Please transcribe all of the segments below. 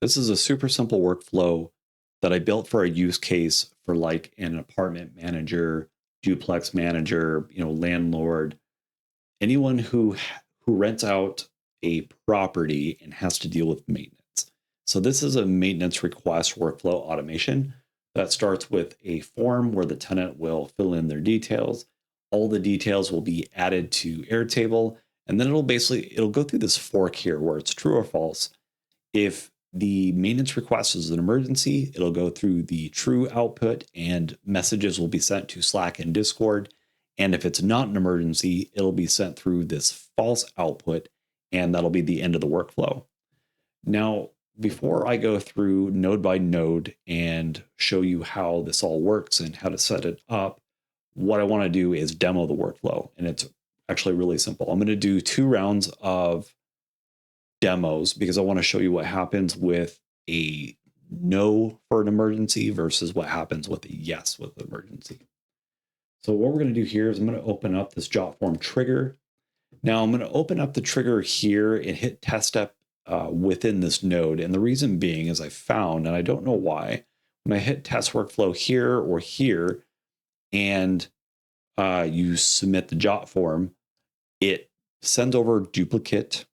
This is a super simple workflow that I built for a use case for like an apartment manager, duplex manager, landlord, anyone who rents out a property and has to deal with maintenance. So this is a maintenance request workflow automation that starts with a form where the tenant will fill in their details. All the details will be added to Airtable, and then it'll go through this fork here where it's true or false. If the maintenance request is an emergency, it'll go through the true output and messages will be sent to Slack and Discord. And if it's not an emergency, it'll be sent through this false output, and that'll be the end of the workflow. Now, before I go through node by node and show you how this all works and how to set it up, what I want to do is demo the workflow. And it's actually really simple. I'm going to do 2 rounds of demos because I want to show you what happens with a no for an emergency versus what happens with a yes with an emergency. So what we're going to do here is I'm going to open up this Jotform trigger. Now I'm going to open up the trigger here and hit test step within this node. And the reason being is I found, and I don't know why, when I hit test workflow here or here and you submit the Jotform, it sends over duplicate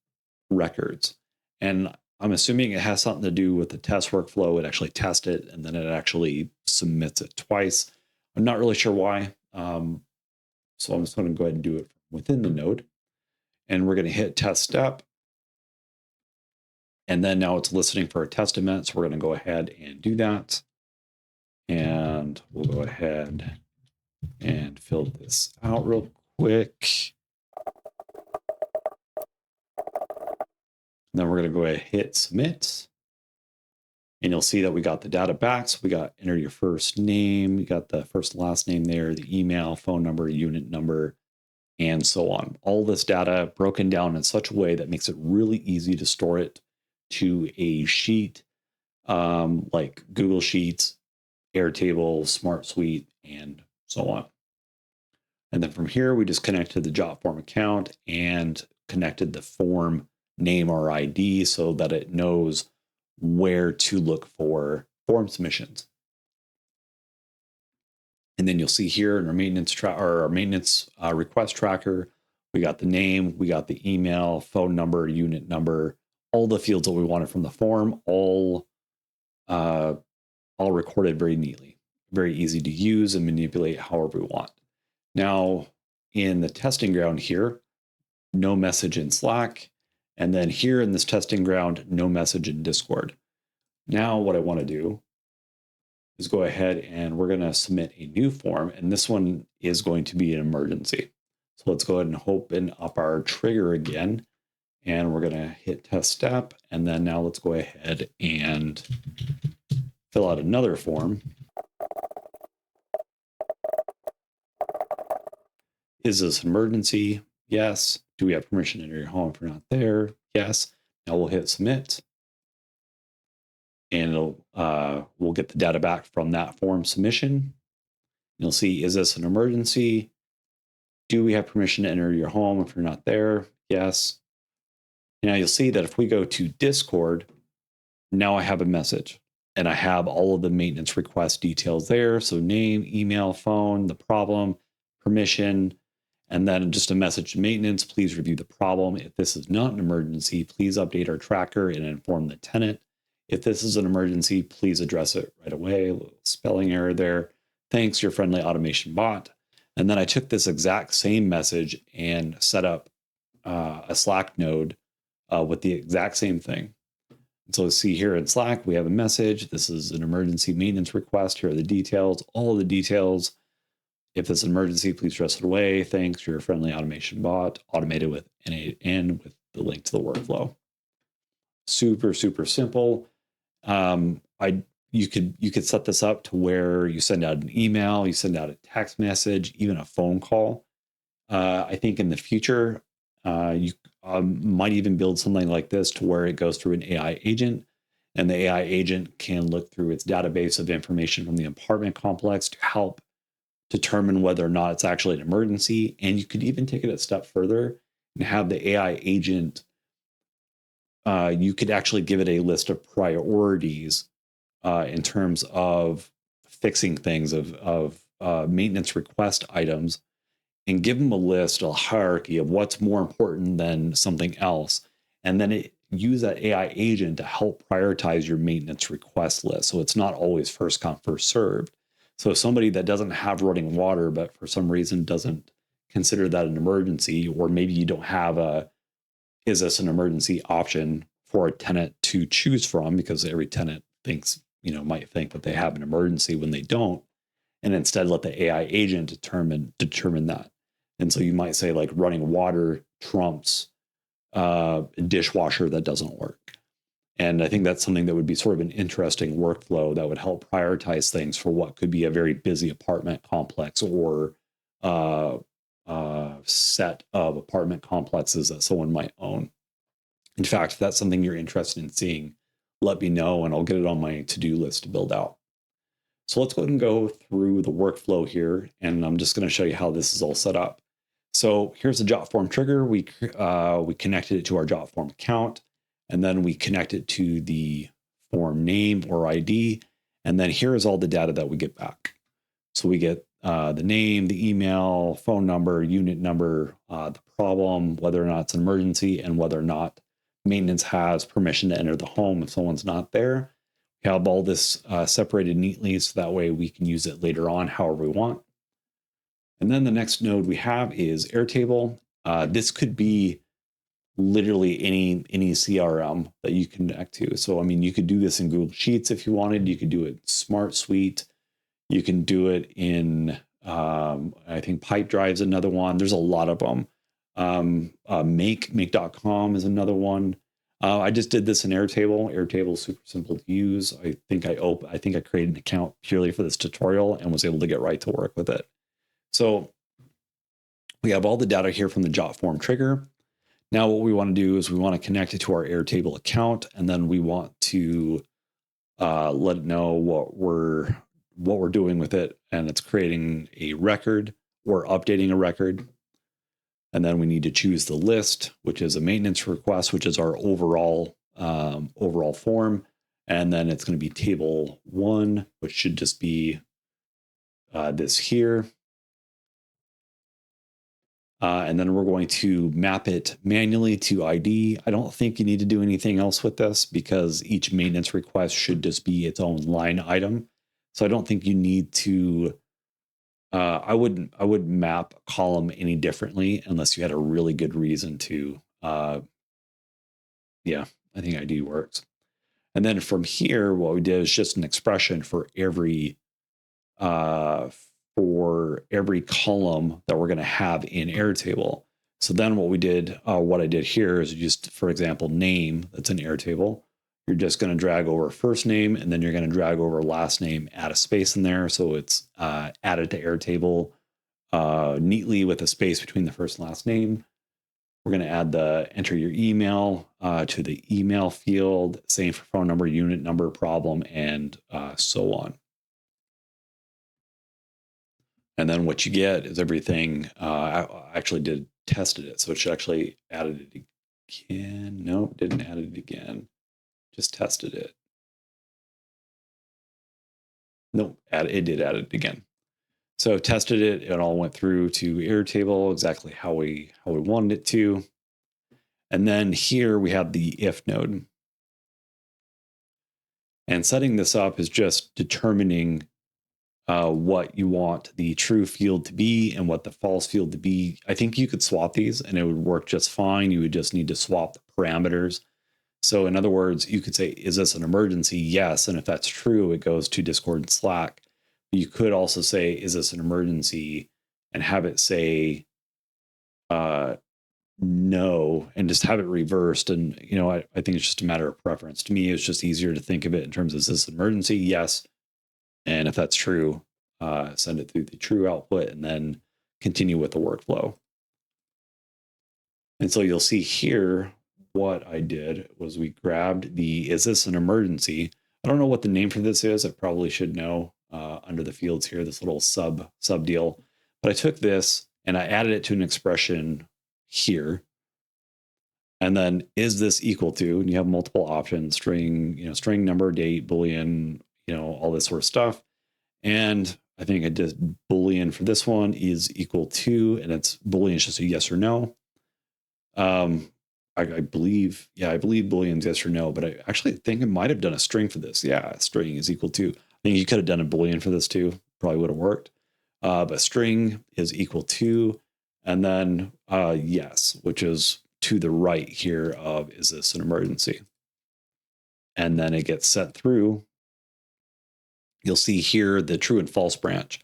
records. And I'm assuming it has something to do with the test workflow. It actually tests it and then it actually submits it twice. I'm not really sure why. So I'm just going to go ahead and do it within the node. And we're going to hit test step. And then now it's listening for a test event. So we're going to go ahead and do that. And we'll go ahead and fill this out real quick. And then we're going to go ahead and hit submit. And you'll see that we got the data back. So we got enter your first name. You got the first and last name there, the email, phone number, unit number, and so on. All this data broken down in such a way that makes it really easy to store it to a sheet like Google Sheets, Airtable, Smart Suite, and so on. And then from here, we just connected the Jotform account and connected the form name or ID so that it knows where to look for form submissions. And then you'll see here in our maintenance request tracker, we got the name, we got the email, phone number, unit number, all the fields that we wanted from the form, all recorded very neatly, very easy to use and manipulate however we want. Now, in the testing ground here, no message in Slack. And then here in this testing ground, no message in Discord. Now what I want to do is go ahead and we're going to submit a new form. And this one is going to be an emergency. So let's go ahead and open up our trigger again. And we're going to hit test step. And then now let's go ahead and fill out another form. Is this an emergency? Yes. Do we have permission to enter your home if we're not there? Yes. Now we'll hit submit. And we'll get the data back from that form submission. You'll see, is this an emergency? Do we have permission to enter your home if you're not there? Yes. Now you'll see that if we go to Discord, now I have a message and I have all of the maintenance request details there. So name, email, phone, the problem, permission, and then just a message to maintenance. Please review the problem. If this is not an emergency, please update our tracker and inform the tenant. If this is an emergency, please address it right away. A little spelling error there. Thanks, your friendly automation bot. And then I took this exact same message and set up a Slack node with the exact same thing. So see here in Slack, we have a message. This is an emergency maintenance request. Here are the details, all of the details. If it's an emergency, please address it away. Thanks, your friendly automation bot, automated with n8n with the link to the workflow. Super, super simple. You could set this up to where you send out an email, you send out a text message, even a phone call. I think in the future, you might even build something like this to where it goes through an AI agent, and the AI agent can look through its database of information from the apartment complex to help determine whether or not it's actually an emergency. And you could even take it a step further and have the AI agent you could actually give it a list of priorities in terms of fixing things of maintenance request items, and give them a list, a hierarchy of what's more important than something else. And then use that AI agent to help prioritize your maintenance request list. So it's not always first come, first served. So somebody that doesn't have running water, but for some reason doesn't consider that an emergency, or maybe you don't have is this an emergency option for a tenant to choose from, because every tenant thinks, might think that they have an emergency when they don't, and instead let the AI agent determine that. And so you might say like running water trumps a dishwasher that doesn't work. And I think that's something that would be sort of an interesting workflow that would help prioritize things for what could be a very busy apartment complex, or set of apartment complexes that someone might own. In fact, if that's something you're interested in seeing, let me know and I'll get it on my to-do list to build out. So let's go ahead and go through the workflow here, and I'm just going to show you how this is all set up. So here's the Jotform trigger. We connected it to our Jotform account, and then we connect it to the form name or ID, and then here is all the data that we get back. So we get the name, the email, phone number, unit number, the problem, whether or not it's an emergency, and whether or not maintenance has permission to enter the home if someone's not there. We have all this separated neatly, so that way we can use it later on however we want. And then the next node we have is Airtable. This could be literally any CRM that you connect to. So, I mean, you could do this in Google Sheets if you wanted. You could do it Smart Suite. You can do it in, I think Pipedrive's another one. There's a lot of them. Make.com is another one. I just did this in Airtable. Airtable is super simple to use. I think I created an account purely for this tutorial and was able to get right to work with it. So we have all the data here from the Jotform trigger. Now what we want to do is we want to connect it to our Airtable account, and then we want to let it know what we're doing with it, and it's creating a record or updating a record. And then we need to choose the list, which is a maintenance request, which is our overall form. And then it's going to be table 1, which should just be this here. And then we're going to map it manually to ID. I don't think you need to do anything else with this, because each maintenance request should just be its own line item. So I don't think you need to, I wouldn't map a column any differently unless you had a really good reason to. Yeah, I think ID works. And then from here, what we did is just an expression for every column that we're going to have in Airtable. So then what I did here is just, for example, name, that's an Airtable. You're just going to drag over first name, and then you're going to drag over last name, add a space in there. So it's added to Airtable neatly with a space between the first and last name. We're going to add enter your email to the email field, same for phone number, unit number, problem, and so on. And then what you get is everything. I actually tested it, so it should actually added it again. No, didn't add it again. Just tested it. Nope, it did add it again. So tested it. It all went through to Airtable exactly how we wanted it to. And then here we have the if node. And setting this up is just determining what you want the true field to be and what the false field to be. I think you could swap these and it would work just fine. You would just need to swap the parameters. So in other words, you could say, is this an emergency? Yes. And if that's true, it goes to Discord and Slack. You could also say, is this an emergency? And have it say no, and just have it reversed. And, I think it's just a matter of preference. To me, it's just easier to think of it in terms of, is this an emergency? Yes. And if that's true, send it through the true output and then continue with the workflow. And so you'll see here, what I did was we grabbed is this an emergency? I don't know what the name for this is. I probably should know under the fields here, this little sub deal. But I took this and I added it to an expression here. And then is this equal to, and you have multiple options, string, string, number, date, Boolean, all this sort of stuff. And I think I did Boolean for this one is equal to, and it's Boolean is just a yes or no. I believe Boolean's yes or no, but I actually think I might have done a string for this. Yeah, string is equal to. I think you could have done a Boolean for this too. Probably would have worked. But string is equal to, and then yes, which is to the right here of, is this an emergency? And then it gets set through. You'll see here the true and false branch.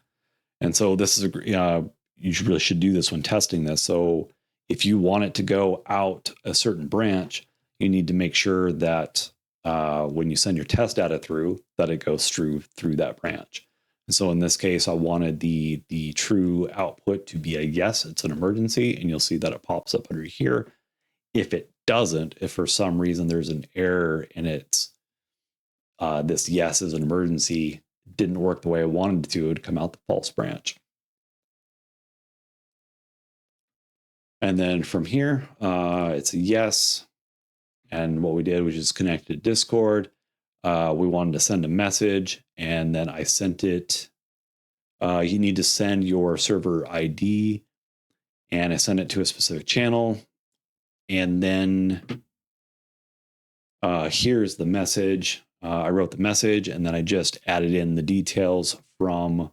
And so this is you really should do this when testing this. So if you want it to go out a certain branch, you need to make sure that when you send your test data through, that it goes through that branch. And so in this case, I wanted the true output to be a yes, it's an emergency, and you'll see that it pops up under here. If it doesn't, if for some reason there's an error and it's this yes is an emergency, didn't work the way I wanted it to, it would come out the false branch. And then from here, it's a yes. And what we did was just connect to Discord. We wanted to send a message, and then I sent it. You need to send your server ID, and I sent it to a specific channel. And then here's the message. I wrote the message, and then I just added in the details from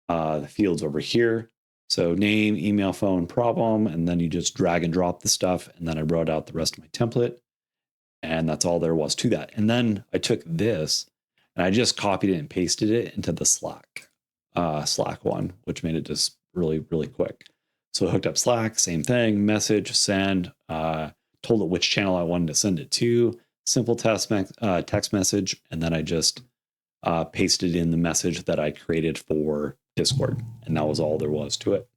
the fields over here. So name, email, phone, problem, and then you just drag and drop the stuff. And then I wrote out the rest of my template. And that's all there was to that. And then I took this and I just copied it and pasted it into the Slack one, which made it just really, really quick. So I hooked up Slack, same thing, message, send, told it which channel I wanted to send it to, simple text message. And then I just pasted in the message that I created for Discord. And that was all there was to it.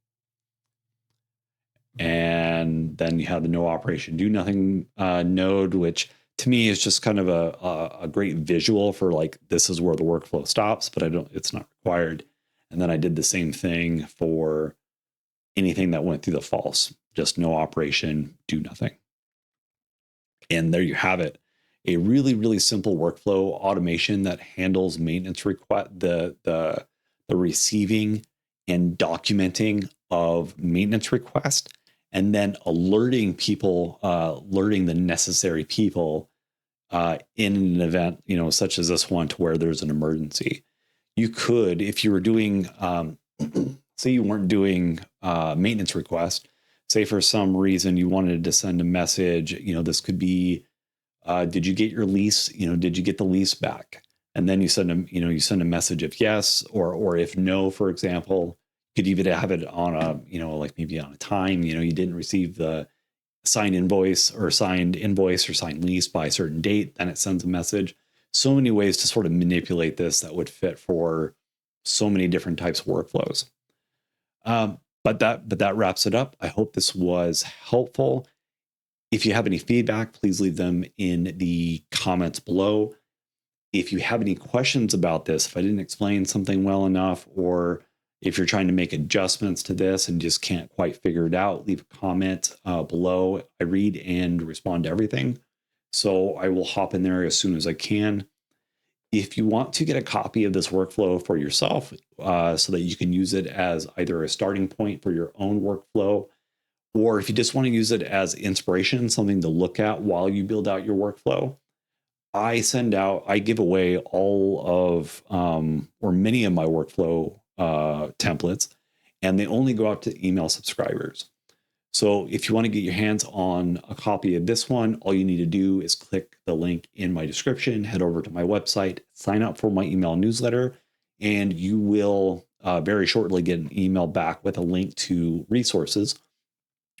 And then you have the no operation do nothing node, which to me is just kind of a great visual for like, this is where the workflow stops, but it's not required. And then I did the same thing for anything that went through the false, just no operation, do nothing. And there you have it. A really, really simple workflow automation that handles maintenance request, the receiving and documenting of maintenance requests, and then alerting people, alerting the necessary people in an event, such as this one, to where there's an emergency. You could, if you were doing, say you weren't doing maintenance request, say for some reason you wanted to send a message, this could be, did you get your lease? Did you get the lease back? And then you send a message if yes, or if no, for example. You could even have it on a, like maybe on a time, you didn't receive the signed invoice or signed lease by a certain date, then it sends a message. So many ways to sort of manipulate this that would fit for so many different types of workflows. But that wraps it up. I hope this was helpful. If you have any feedback, please leave them in the comments below. If you have any questions about this, if I didn't explain something well enough, or if you're trying to make adjustments to this and just can't quite figure it out, leave a comment below. I read and respond to everything. So I will hop in there as soon as I can. If you want to get a copy of this workflow for yourself so that you can use it as either a starting point for your own workflow, or if you just want to use it as inspiration, something to look at while you build out your workflow, I give away all of, or many of my workflow templates, and they only go out to email subscribers. So if you want to get your hands on a copy of this one, all you need to do is click the link in my description, head over to my website, sign up for my email newsletter, and you will very shortly get an email back with a link to resources,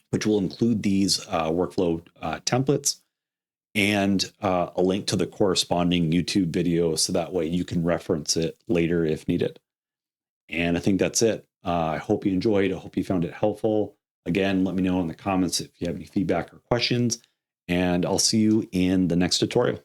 which will include these workflow templates and a link to the corresponding YouTube video, so that way you can reference it later if needed. And I think that's it. I hope you enjoyed. I hope you found it helpful. Again, let me know in the comments if you have any feedback or questions, and I'll see you in the next tutorial.